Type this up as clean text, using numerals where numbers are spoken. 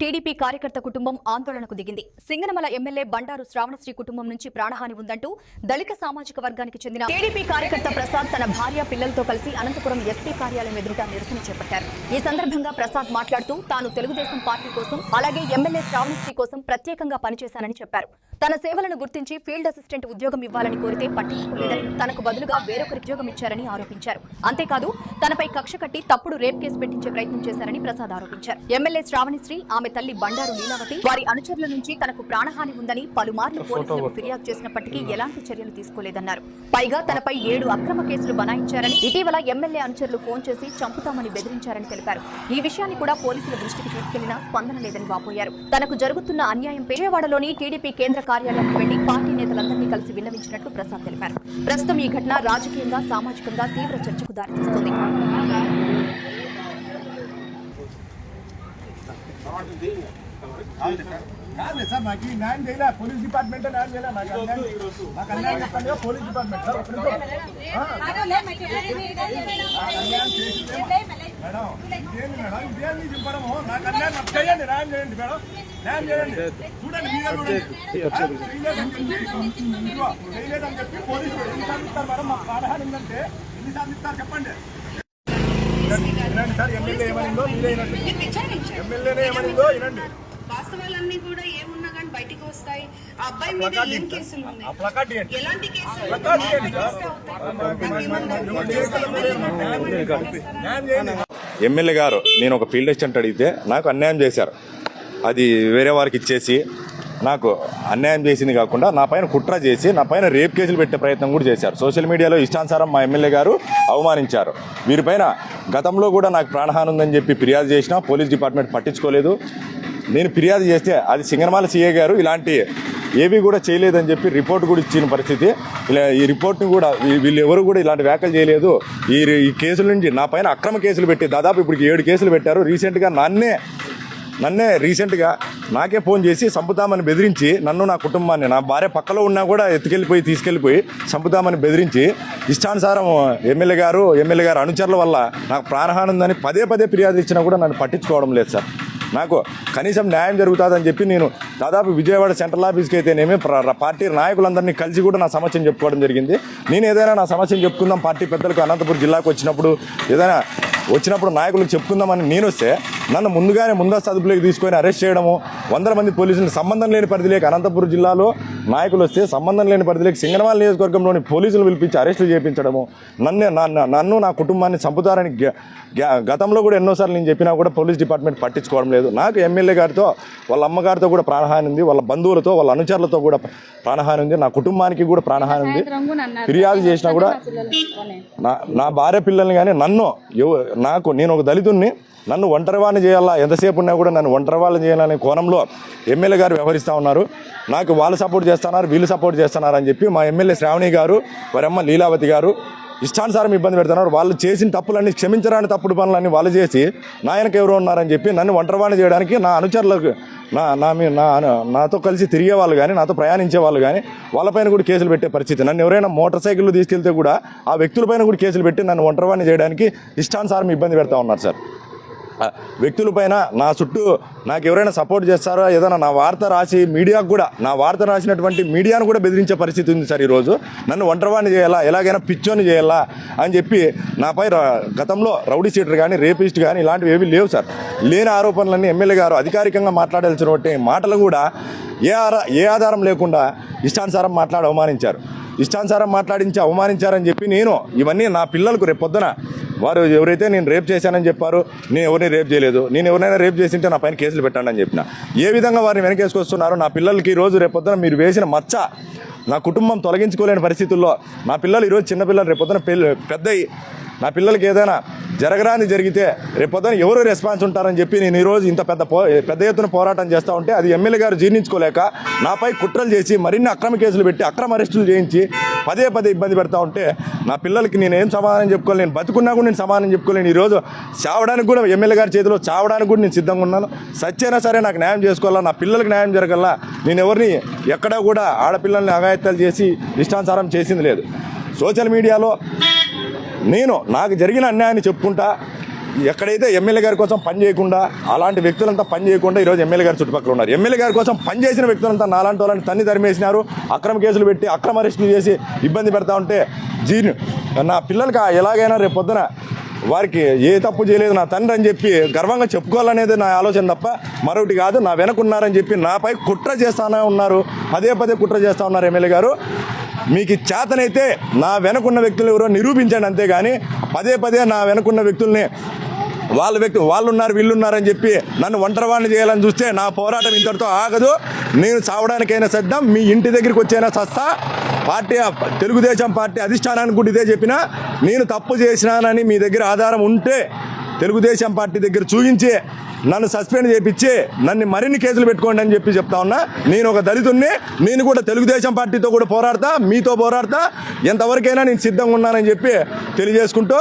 TDP కార్యకర్త కుటుంబం ఆందోళనకు దిగింది. సింగనమల ఎమ్మెల్యే బండారు శ్రావణశ్రీ కుటుంబం నుంచి ప్రాణహాని ఉందంటూ దళిత సామాజిక వర్గానికి చెందిన టీడీపీ కార్యకర్త ప్రసాద్ తన భార్య పిల్లలతో కలిసి అనంతపురం ఎస్పీ కార్యాలయం ఎదుట నిరసన చేపట్టారు. ఈ సందర్భంగా ప్రసాద్ మాట్లాడుతూ తాను తెలుగుదేశం పార్టీ కోసం అలాగే ఎమ్మెల్యే శ్రావణశ్రీ కోసం ప్రత్యేకంగా పనిచేశానని చెప్పారు. తన సేవలను గుర్తించి ఫీల్డ్ అసిస్టెంట్ ఉద్యోగం ఇవ్వాలని కోరితే పట్టించుకోలేదని, తనకు బదులుగా వేరొకరి ఉద్యోగం ఇచ్చారని ఆరోపించారు. అంతేకాదు తనపై కక్ష కట్టి తప్పుడు రేప్ కేసు పెట్టించే ప్రయత్నం చేశారని ప్రసాద్ ఆరోపించారు. ఎమ్మెల్యే శ్రావణశ్రీ, ఆమె తల్లి బండారు లీలావతి, వారి అనుచరుల నుంచి తనకు ప్రాణహాని ఉందని పలుమార్లు పోలీసులకు ఫిర్యాదు చేసినప్పటికీ ఎలాంటి చర్యలు తీసుకోలేదన్నారు. పైగా తనపై 7 అక్రమ కేసులు బనాయించారని, ఇటీవల ఎమ్మెల్యే అనుచరులు ఫోన్ చేసి చంపుతామని బెదిరించారని తెలిపారు. ఈ విషయాన్ని కూడా పోలీసుల దృష్టికి తీసుకెళ్లినా స్పందన లేదని వాపోయారు. తనకు జరుగుతున్న అన్యాయం విజయవాడలోని టీడీపీ కేంద్ర కార్యాలయానికి వెళ్లి పార్టీ నేతలందరినీ కలిసి విన్నవించినట్లు ప్రసాద్ తెలిపారు. ప్రస్తుతం ఈ ఘటన రాజకీయంగా, సామాజికంగా తీవ్ర చర్చకు దారితీస్తుంది. సార్ మాకు న్యాయం చేయలే, పోలీస్ డిపార్ట్మెంట్ న్యాయం చేయలే. మాకు అన్యాయం చెప్పండి పోలీస్ డిపార్ట్మెంట్ సార్. మేడం ఇదేంటి మేడం, ఇదేంటి చెప్పడము? నాకు అన్యాయం చేయండి, న్యాయం చేయండి మేడం, న్యాయం చేయండి. చూడండి చేయలేదని చెప్పి పోలీసులు ఎన్నిసార్లు ఇస్తారు మేడం? మాకు ప్రాణహాని ఉందంటే ఎన్నిసార్లు ఇస్తారు చెప్పండి. వినండి సార్, ఎమ్మెల్యే ఏమనిందో మీరే వినండి. ఎమ్మెల్యేనే ఏమనిందో వినండి. వాస్తవాలన్నీ కూడా ఏమున్నా కానీ బయటికి వస్తాయి. ఆ అబ్బాయి మీద ఏం కేసులు ఉన్నాయి, ఎలాంటి కేసులు? ఎమ్మెల్యే గారు నేను ఒక ఫీల్డ్ అసిస్టెంట్ అడిగితే నాకు అన్యాయం చేశారు. అది వేరే వారికి ఇచ్చేసి నాకు అన్యాయం చేసింది కాకుండా నా పైన కుట్ర చేసి నా పైన రేప్ కేసులు పెట్టే ప్రయత్నం కూడా చేశారు. సోషల్ మీడియాలో ఇష్టానుసారం మా ఎమ్మెల్యే గారు అవమానించారు. వీరిపైన గతంలో కూడా నాకు ప్రాణహాని ఉందని చెప్పి ఫిర్యాదు చేసినా పోలీస్ డిపార్ట్మెంట్ పట్టించుకోలేదు. నేను ఫిర్యాదు చేస్తే అది సింగనమల సీఏ గారు ఇలాంటి ఏవి కూడా చేయలేదని చెప్పి రిపోర్ట్ కూడా ఇచ్చిన పరిస్థితి. ఇలా ఈ రిపోర్ట్ని కూడా వీళ్ళు ఎవరు కూడా ఇలాంటి వ్యాఖ్యలు చేయలేదు. ఈ కేసుల నుంచి నా పైన అక్రమ కేసులు పెట్టి దాదాపు ఇప్పుడు 7 కేసులు పెట్టారు. రీసెంట్గా నన్నే రీసెంట్గా నాకే ఫోన్ చేసి చంపుతామని బెదిరించి నన్ను, నా కుటుంబాన్ని, నా భార్య పక్కలో ఉన్నా కూడా తీసుకెళ్ళిపోయి చంపుతామని బెదిరించి ఇష్టానుసారం ఎమ్మెల్యే గారు అనుచరుల వల్ల నాకు ప్రాణహాని ఉందని పదే ఫిర్యాదు ఇచ్చినా కూడా నన్ను పట్టించుకోవడం లేదు సార్. నాకు కనీసం న్యాయం జరుగుతుందని చెప్పి నేను దాదాపు విజయవాడ సెంట్రల్ ఆఫీస్కి అయితేనేమి పార్టీ నాయకులందరినీ కలిసి కూడా నా సమస్యను చెప్పుకోవడం జరిగింది. నేను ఏదైనా నా సమస్యను చెప్పుకుందాం పార్టీ పెద్దలకు అనంతపురం జిల్లాకు వచ్చినప్పుడు నాయకులకు చెప్పుకుందామని నేను వస్తే నన్ను ముందస్తు అదుపులోకి తీసుకొని అరెస్ట్ చేయడము, 100 మంది పోలీసులు సంబంధం లేని పరిధిలోకి అనంతపురం జిల్లాలో నాయకులు వస్తే సంబంధం లేని పరిధిలోకి సింగనమల నియోజకవర్గంలోని పోలీసులు పిలిపించి అరెస్టులు చేయించడము, నన్ను నా కుటుంబాన్ని చంపుతారని గతంలో కూడా ఎన్నోసార్లు నేను చెప్పినా కూడా పోలీస్ డిపార్ట్మెంట్ పట్టించుకోవడం లేదు. నాకు ఎమ్మెల్యే గారితో, వాళ్ళ అమ్మగారితో కూడా ప్రాణహాని ఉంది, వాళ్ళ బంధువులతో, వాళ్ళ అనుచరులతో కూడా ప్రాణహాని ఉంది, నా కుటుంబానికి కూడా ప్రాణహాని ఉంది. ఫిర్యాదు చేసినా కూడా నా భార్య పిల్లల్ని కానీ నేను ఒక దళితుడిని, నన్ను ఒంటరివాణ్ణి చేయాలా, ఎంతసేపు ఉన్నా కూడా నన్ను ఒంటరివాళ్ళని చేయాలనే కోణంలో ఎమ్మెల్యే గారు వ్యవహరిస్తూ ఉన్నారు. నాకు వాళ్ళు సపోర్ట్ చేస్తున్నారు, వీళ్ళు సపోర్ట్ చేస్తున్నారు అని చెప్పి మా ఎమ్మెల్యే శ్రావణి గారు, వారమ్మ లీలావతి గారు ఇష్టానుసారం ఇబ్బంది పెడుతున్నారు. వాళ్ళు చేసిన తప్పులన్నీ, క్షమించరాని తప్పుడు పనులన్నీ వాళ్ళు చేసి నాయనకు ఎవరు ఉన్నారని చెప్పి నన్ను ఒంటరివాణ్ణి చేయడానికి నా అనుచరులకు, నాతో కలిసి తిరిగే వాళ్ళు కానీ, నాతో ప్రయాణించే వాళ్ళు కానీ వాళ్ళపైన కూడా కేసులు పెట్టే పరిస్థితి. నన్ను ఎవరైనా మోటార్ సైకిళ్ళు తీసుకెళ్తే కూడా ఆ వ్యక్తులపైన కూడా కేసులు పెట్టి నన్ను ఒంటరివాణ్ణి చేయడానికి ఇష్టానుసారం ఇబ్బంది పెడతా ఉన్నారు సార్. వ్యక్తులపైన నా చుట్టూ నాకు ఎవరైనా సపోర్ట్ చేస్తారో, ఏదైనా నా వార్త రాసి మీడియాకు కూడా, నా వార్త రాసినటువంటి మీడియాను కూడా బెదిరించే పరిస్థితి ఉంది సార్. ఈరోజు నన్ను ఒంటరివాణ్ణి చేయాలా, ఎలాగైనా పిచ్చోని చేయాలా అని చెప్పి నాపై గతంలో రౌడీ షీటర్ కానీ, రేపిస్ట్ కానీ ఇలాంటివి ఏవి లేవు సార్. లేని ఆరోపణలన్నీ ఎమ్మెల్యే గారు అధికారికంగా మాట్లాడాల్సినటువంటి మాటలు కూడా ఏ ఆధారం లేకుండా ఇష్టానుసారం అవమానించారని చెప్పి నేను ఇవన్నీ నా పిల్లలకు రేపు పొద్దున వారు ఎవరైతే నేను రేప్ చేశానని చెప్పారు, నేను ఎవరిని రేప్ చేయలేదు, నేను ఎవరైనా రేప్ చేసింటే నా పైన కేసులు పెట్టండి అని చెప్పిన. ఏ విధంగా వారిని వెనకేసుకొస్తున్నారు? నా పిల్లలకి ఈరోజు రేపు పొద్దున మీరు వేసిన మచ్చ నా కుటుంబం తొలగించుకోలేని పరిస్థితుల్లో, నా పిల్లలు ఈరోజు చిన్నపిల్లలు రేపు పొద్దున పెద్దయి, నా పిల్లలకి ఏదైనా జరగరాని జరిగితే రేపొద్దున ఎవరు రెస్పాన్స్ ఉంటారని చెప్పి నేను ఈరోజు ఇంత పెద్ద ఎత్తున పోరాటం చేస్తూ ఉంటే అది ఎమ్మెల్యే గారు జీర్ణించుకోలేక నాపై కుట్రలు చేసి మరిన్ని అక్రమ కేసులు పెట్టి అక్రమ అరెస్టులు చేయించి పదే ఇబ్బంది పెడతా ఉంటే నా పిల్లలకి నేను ఏం సమాధానం చెప్పుకోలేను. నేను బతుకున్నా కూడా నేను సమాధానం చెప్పుకోలేను. ఈరోజు చావడానికి కూడా ఎమ్మెల్యే గారి చేతిలో చావడానికి కూడా నేను సిద్ధంగా ఉన్నాను. సచ్చైనా సరే నాకు న్యాయం చేసుకోవాలా, నా పిల్లలకి న్యాయం జరగాలా. నేను ఎవరిని ఎక్కడా కూడా ఆడపిల్లల్ని అఘాయిత్యాలు చేసి ఇష్టానుసారం చేసింది లేదు. సోషల్ మీడియాలో నాకు జరిగిన అన్యాయాన్ని చెప్పుకుంటా ఎక్కడైతే ఎమ్మెల్యే గారి కోసం పని చేయకుండా అలాంటి వ్యక్తులంతా పని చేయకుండా ఈరోజు ఎమ్మెల్యే గారి చుట్టుపక్కల ఉన్నారు. ఎమ్మెల్యే గారి కోసం పనిచేసిన వ్యక్తులంతా నాలాంటి వాళ్ళని తన్ని తరిమేసినారు, అక్రమ కేసులు పెట్టి అక్రమ అరెస్టులు చేసి ఇబ్బంది పెడతా ఉంటే నా పిల్లలకి ఎలాగైనా రేపు పొద్దున వారికి ఏ తప్పు చేయలేదు నా తండ్రి అని చెప్పి గర్వంగా చెప్పుకోవాలనేది నా ఆలోచన తప్ప మరొకటి కాదు. నా వెనకున్నారని చెప్పి నాపై కుట్ర చేస్తానే ఉన్నారు, పదే పదే కుట్ర చేస్తూ ఉన్నారు. ఎమ్మెల్యే గారు మీకు చేతనైతే నా వెనకున్న వ్యక్తులు ఎవరో నిరూపించండి, అంతేగాని పదే పదే నా వెనకున్న వ్యక్తుల్ని వాళ్ళు ఉన్నారు వీళ్ళున్నారని చెప్పి నన్ను ఒంటరివాణ్ణి చేయాలని చూస్తే నా పోరాటం ఇంతటితో ఆగదు. నేను చావడానికైనా సిద్ధం, మీ ఇంటి దగ్గరికి వచ్చైనా సస్తా. పార్టీ తెలుగుదేశం పార్టీ అధిష్టానానికి కూడా ఇదే చెప్పినా, నేను తప్పు చేసినానని మీ దగ్గర ఆధారం ఉంటే తెలుగుదేశం పార్టీ దగ్గర చూపించి నన్ను సస్పెండ్ చేయించి నన్ను మరిన్ని కేసులు పెట్టుకోండి అని చెప్పి చెప్తా ఉన్నా. నేను ఒక దళితుడిని, నేను కూడా తెలుగుదేశం పార్టీతో కూడా పోరాడతా, మీతో పోరాడతా, ఎంతవరకైనా నేను సిద్ధంగా ఉన్నానని చెప్పి తెలియజేసుకుంటూ